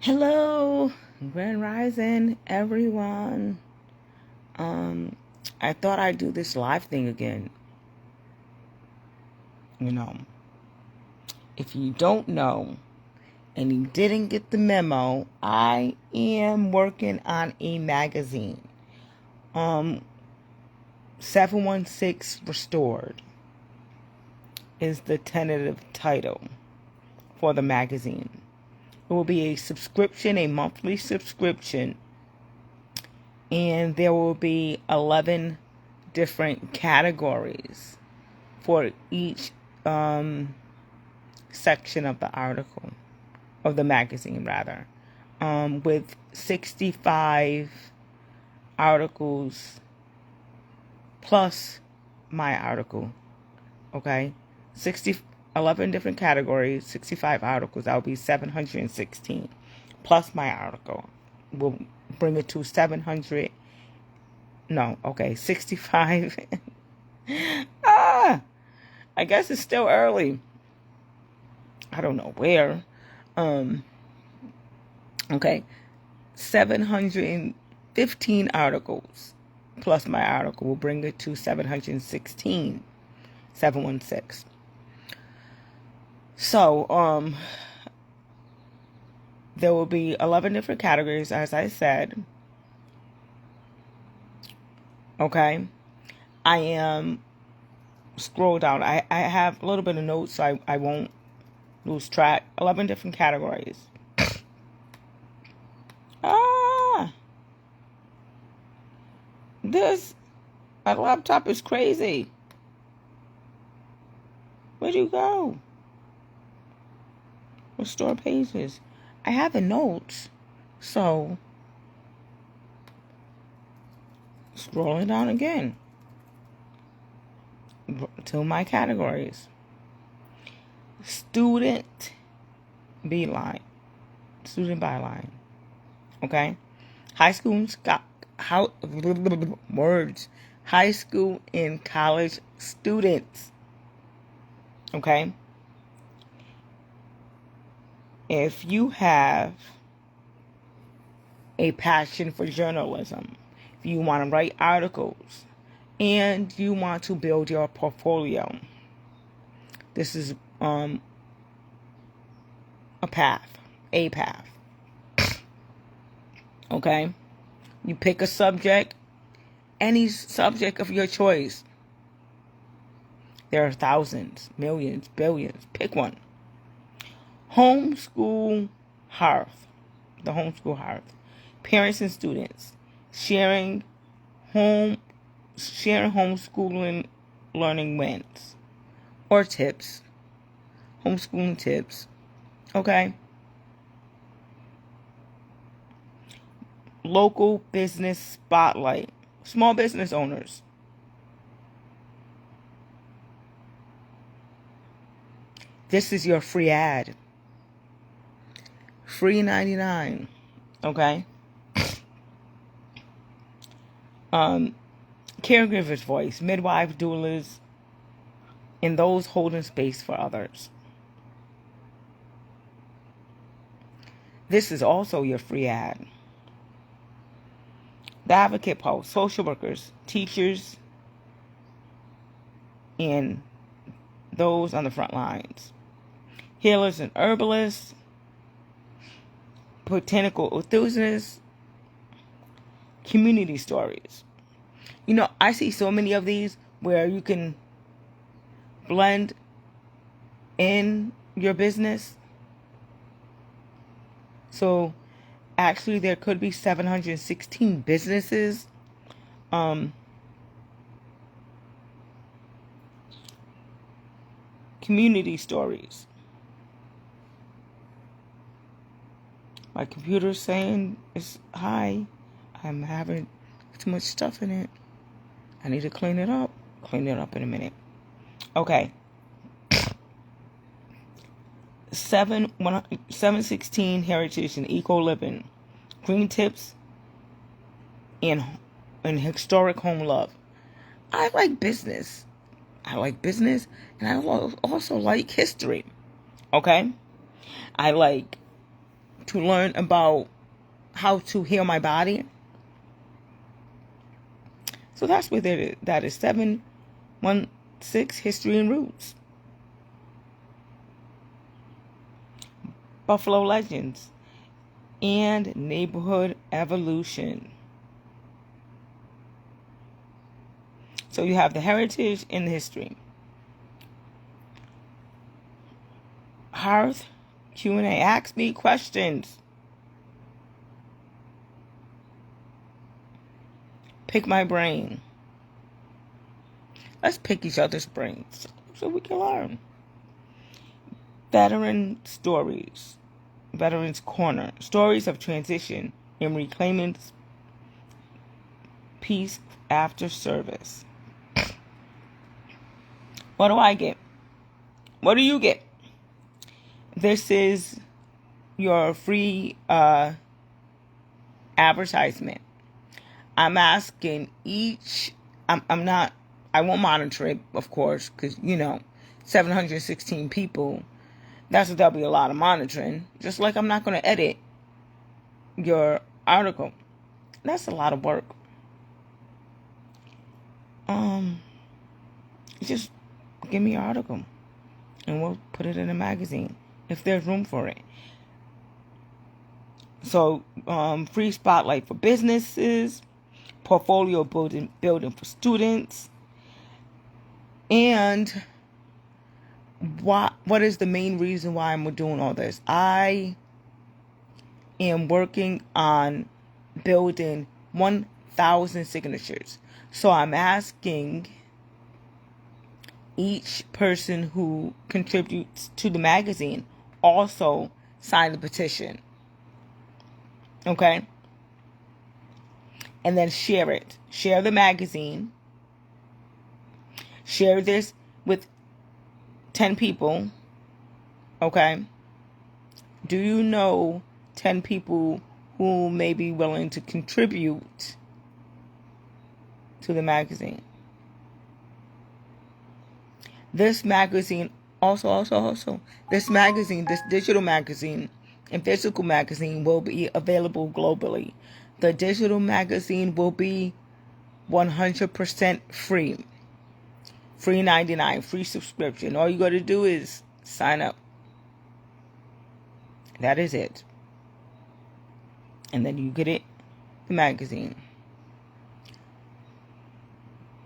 Hello, Grand Rising, everyone. I thought I'd do this live thing again. You know, if you don't know and you didn't get the memo, I am working on a magazine. 716 Restored is the tentative title for the magazine. It will be a subscription, a monthly subscription, and there will be 11 different categories for each section of the article, of the magazine rather, with 65 articles plus my article. Okay, 11 different categories, 65 articles. That will be 716 plus my article. We'll bring it to 65. I guess it's still early. I don't know where. Okay, 715 articles plus my article will bring it to 716. 716. So, there will be 11 different categories, as I said. Okay. I am scroll down. I have a little bit of notes, so I won't lose track. 11 different categories. My laptop is crazy. Where'd you go? Restore pages. I have the notes, so scrolling down again to my categories. Student byline. Okay. High school and college students. Okay. If you have a passion for journalism, if you want to write articles, and you want to build your portfolio, this is a path. Okay? You pick a subject, any subject of your choice. There are thousands, millions, billions. Pick one. Homeschool Hearth. The Homeschool Hearth. Parents and students sharing homeschooling learning wins or tips. Homeschooling tips. Okay. Local business spotlight. Small business owners. This is your free ad. Free 99. Okay. Caregiver's voice. Midwife, doulas, and those holding space for others. This is also your free ad. The Advocate Post. Social workers, teachers, and those on the front lines. Healers and herbalists. Botanical enthusiasts. Community stories. You know, I see so many of these where you can blend in your business. So, actually, there could be 716 businesses. Community stories. My computer's saying it's high. I'm having too much stuff in it. I need to clean it up. Clean it up in a minute. Okay. 716 Heritage and Eco Living. Green Tips and Historic Home Love. I like business. And I also like history. Okay? I like to learn about how to heal my body. So that's what that is. 716 History and Roots. Buffalo Legends and Neighborhood Evolution. So you have the heritage and the history. Hearth Q&A. Ask me questions. Pick my brain. Let's pick each other's brains so we can learn. Veteran Stories. Veterans Corner. Stories of transition and reclaiming peace after service. What do I get? What do you get? This is your free advertisement. I'm asking each, I'm not, I won't monitor it, of course, because, 716 people, that'll be a lot of monitoring. Just like I'm not going to edit your article. That's a lot of work. Just give me your article and we'll put it in a magazine if there's room for it. So, free spotlight for businesses, portfolio building for students, and what is the main reason why I'm doing all this? I am working on building 1,000 signatures. So I'm asking each person who contributes to the magazine also sign the petition. Okay? And then share it. Share the magazine. Share this with 10 people. Okay? Do you know 10 people who may be willing to contribute to the magazine? This magazine, this magazine, this digital magazine and physical magazine will be available globally. The digital magazine will be 100% free. Free 99, free subscription. All you got to do is sign up. That is it. And then you get it, the magazine.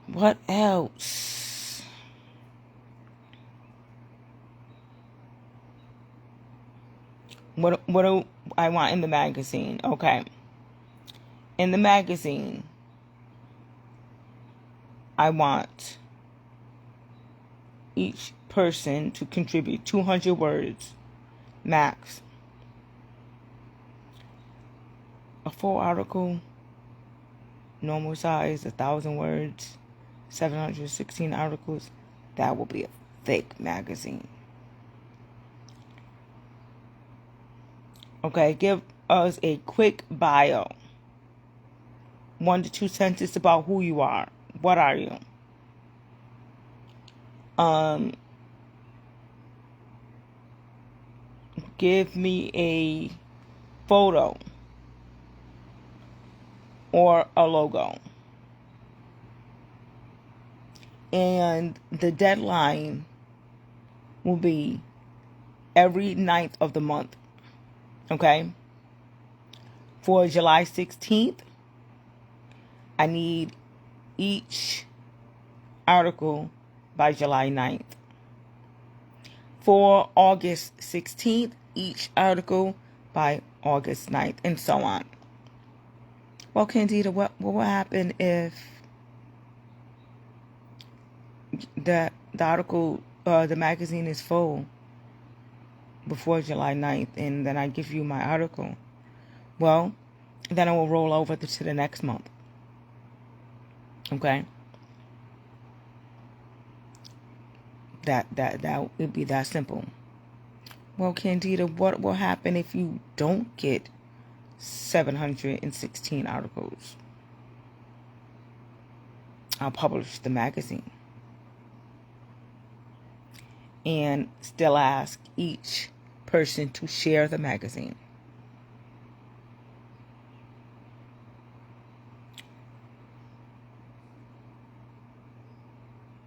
What else? What do I want in the magazine? Okay. In the magazine, I want each person to contribute 200 words max. A full article, normal size, 1,000 words, 716 articles. That will be a thick magazine. Okay, give us a quick bio. 1 to 2 sentences about who you are. What are you? Give me a photo or a logo. And the deadline will be every 9th of the month. Okay? For July 16th, I need each article by July 9th. For August 16th, each article by August 9th, and so on. Well, Candida, what will happen if the article, the magazine is full before July 9th, and then I give you my article? Well, then I will roll over to the next month. Okay? That would be that simple. Well, Candida, what will happen if you don't get 716 articles? I'll publish the magazine. And still ask each person to share the magazine.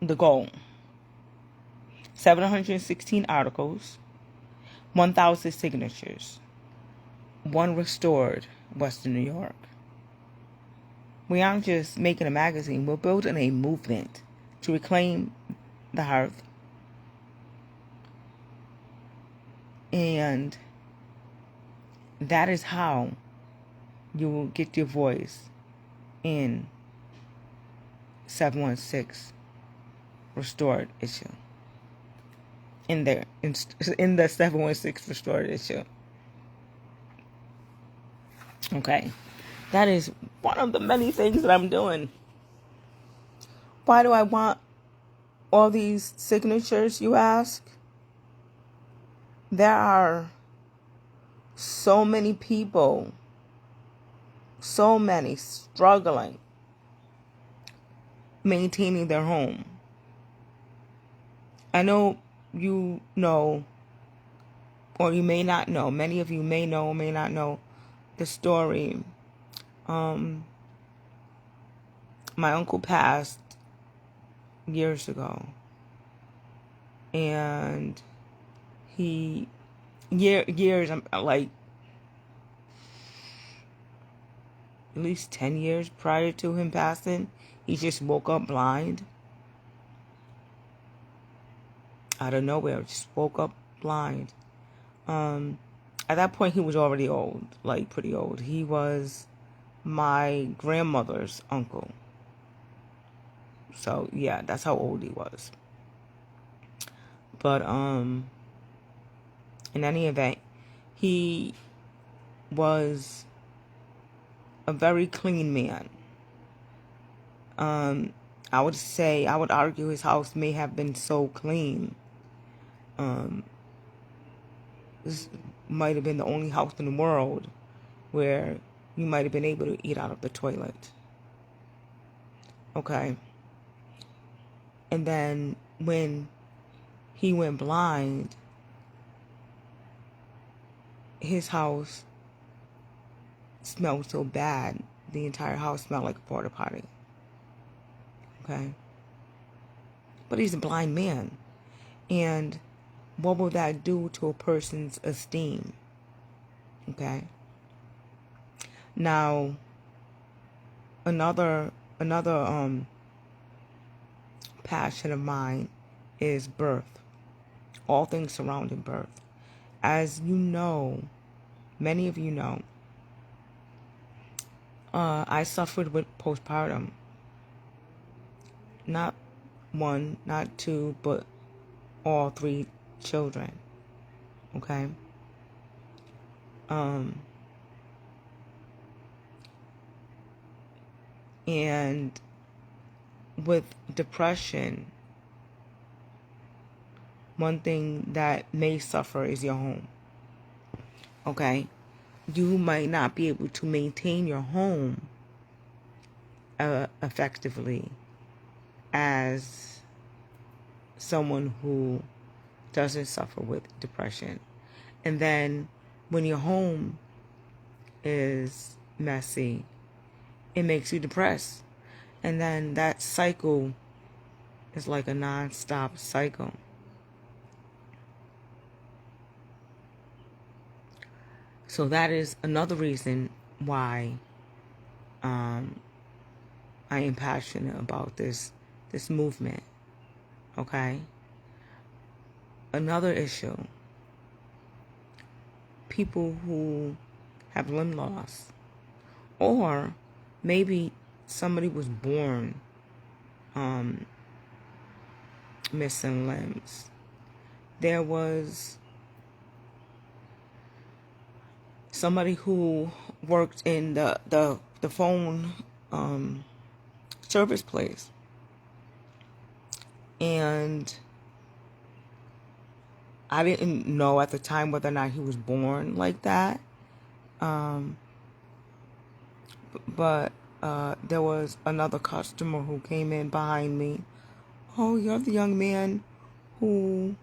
the goal: 716 articles, 1,000 signatures, one restored Western New York. We aren't just making a magazine, we're building a movement to reclaim the hearth. And that is how you will get your voice in 716 restored issue. In the 716 restored issue. Okay. That is one of the many things that I'm doing. Why do I want all these signatures, you ask? There are so many people, so many struggling, maintaining their home. I know you know, or you may not know, many of you may know or may not know the story. My uncle passed years ago, and years, like at least 10 years prior to him passing, he just woke up blind. Out of nowhere, just woke up blind. At that point, he was already old, like pretty old. He was my grandmother's uncle. So, yeah, that's how old he was. But, in any event, he was a very clean man. I would argue his house may have been so clean. This might have been the only house in the world where you might have been able to eat out of the toilet. Okay. And then when he went blind, his house smelled so bad. The entire house smelled like a porta potty. Okay. But he's a blind man. And what will that do to a person's esteem? Okay. Now, another passion of mine is birth. All things surrounding birth. As you know, many of you know, I suffered with postpartum. Not one, not two, but all three children. Okay? And with depression, one thing that may suffer is your home. Okay? You might not be able to maintain your home effectively as someone who doesn't suffer with depression. And then when your home is messy, it makes you depressed. And then that cycle is like a non-stop cycle. So that is another reason why I am passionate about this movement. Okay? Another issue. People who have limb loss. Or maybe somebody was born missing limbs. There was somebody who worked in the phone service place, and I didn't know at the time whether or not he was born like that, but there was another customer who came in behind me. Oh, you're the young man who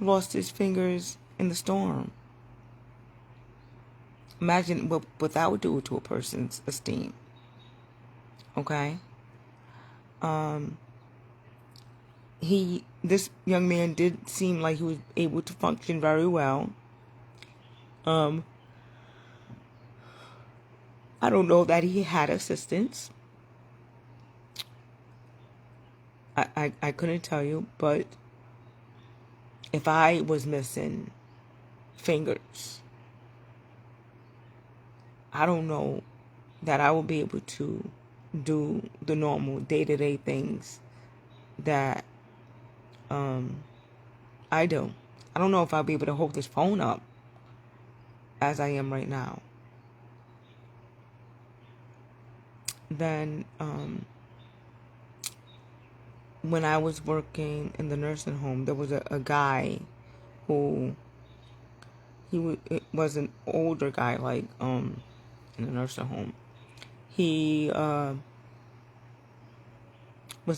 lost his fingers in the storm. Imagine what that would do to a person's esteem. Okay? this young man did seem like he was able to function very well. I don't know that he had assistance. I couldn't tell you, but if I was missing fingers, I don't know that I would be able to do the normal day-to-day things that I do. I don't know if I'll be able to hold this phone up as I am right now. Then when I was working in the nursing home, there was a guy who it was an older guy, like in the nursing home. He was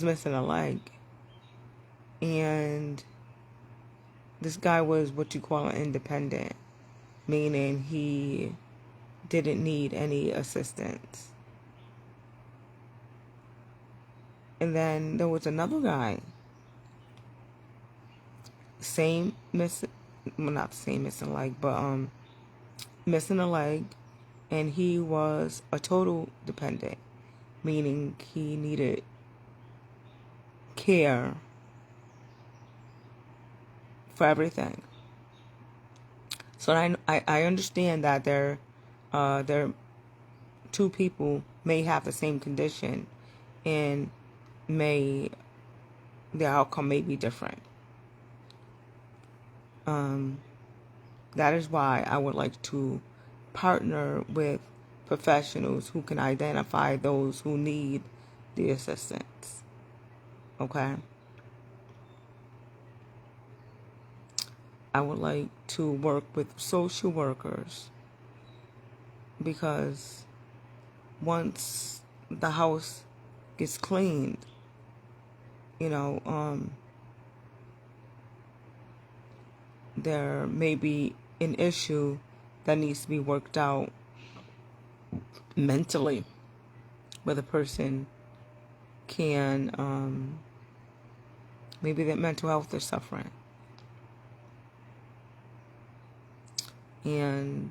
missing a leg, and this guy was what you call an independent, meaning he didn't need any assistance. And then there was another guy, not the same missing leg, but missing a leg, and he was a total dependent, meaning he needed care for everything. So I understand that there two people may have the same condition, and the outcome may be different. That is why I would like to partner with professionals who can identify those who need the assistance. Okay? I would like to work with social workers, because once the house gets cleaned, there may be an issue that needs to be worked out mentally, where the person can, maybe their mental health is suffering. And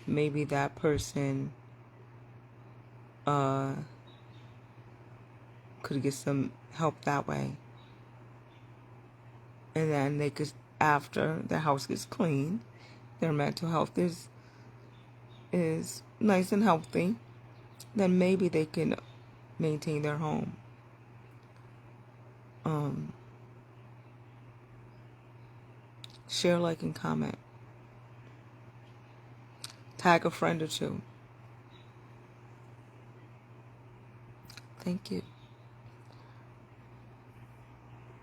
maybe that person could get some help that way. And then they could, after the house gets clean, their mental health is nice and healthy, then maybe they can maintain their home. Share, like, and comment. Tag a friend or two. Thank you.